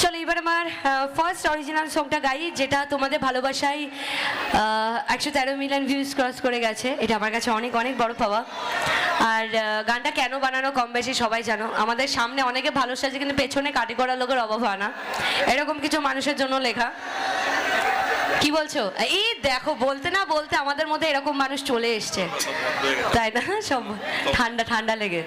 চলো এবার আমার ফার্স্ট অরিজিনাল সংটা গাই, যেটা তোমাদের ভালোবাসায় 113 মিলিয়ন ভিউজ ক্রস করে গেছে। এটা আমার কাছে অনেক অনেক বড় পাওয়া। আর গানটা কেন বানানো কম বেশি সবাই জানো। আমাদের সামনে অনেকে ভালো সাজে কিন্তু পেছনে কাটি করা লোকের অভাব হয় না, এরকম কিছু মানুষের জন্য লেখা। কি বলছো? এই দেখো, বলতে না বলতে আমাদের মধ্যে এরকম মানুষ চলে এসছে, তাই না? সব ঠান্ডা ঠান্ডা লেগে।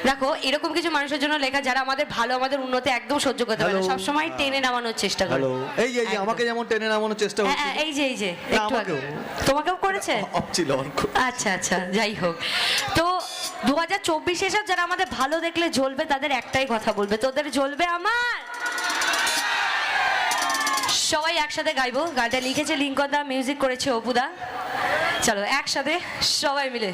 দেখো, এরকম কিছু মানুষের জন্য লেখা যারা আমাদের ভালো, আমাদের উন্নতি একদম সহ্য করতে পারে, সবসময় টেনে নামানোর চেষ্টা করে। এই যে আমাকে যেমন টেনে নামানোর চেষ্টা হচ্ছে, এই যে একটু আগে তোমাকেও করেছে। আচ্ছা আচ্ছা, যাই হোক। তো 2024 এসব যারা আমাদের ভালো দেখলে জ্বলবে, তাদের একটাই কথা বলবে, তোদের জ্বলবে আমার। সবাই একসাথে গাইবো। গানটা লিখেছে লিঙ্কন দা, মিউজিক করেছে অপু দা। চলো একসাথে সবাই মিলে।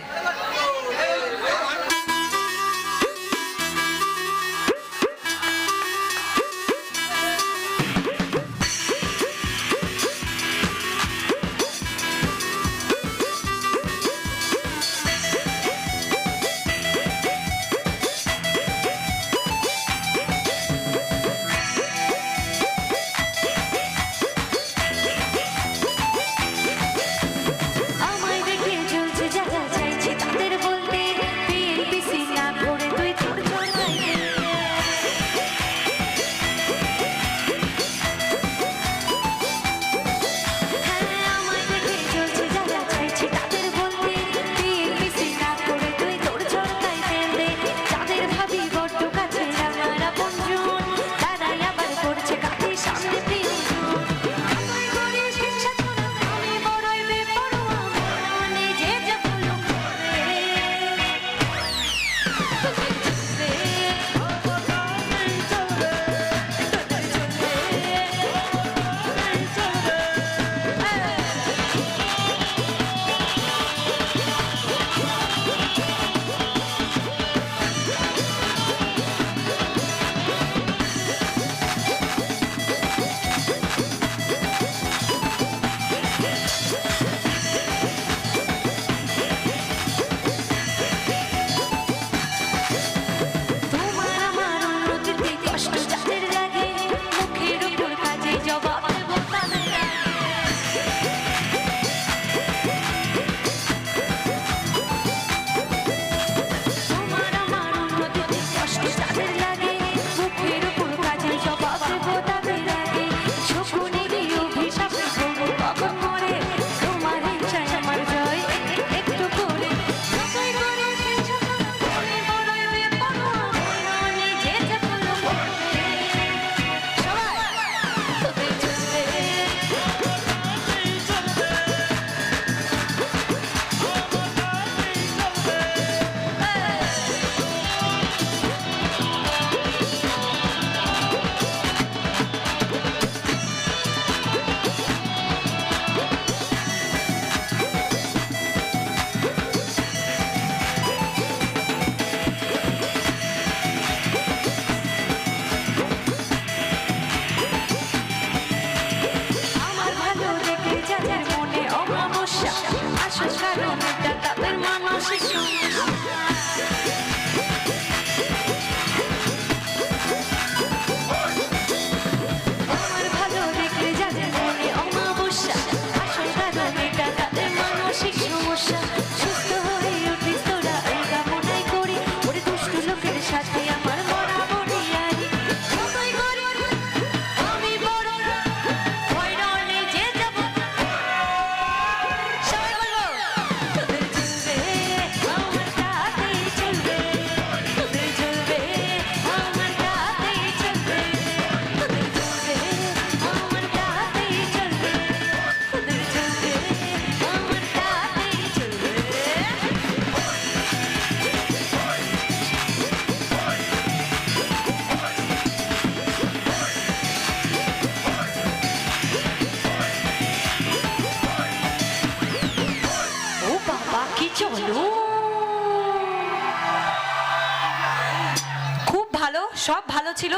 খুব ভালো, সব ভালো ছিল।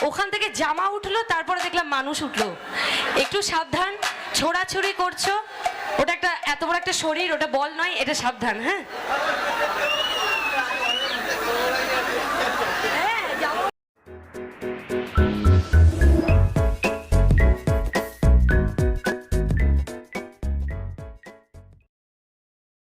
ওখান থেকে জামা উঠলো, তারপরে দেখলাম মানুষ উঠলো। একটু সাবধান, ছোড়াছুড়ি করছো, ওটা একটা এত বড় একটা শরীর, ওটা বল নয়, এটা সাবধান। হ্যাঁ।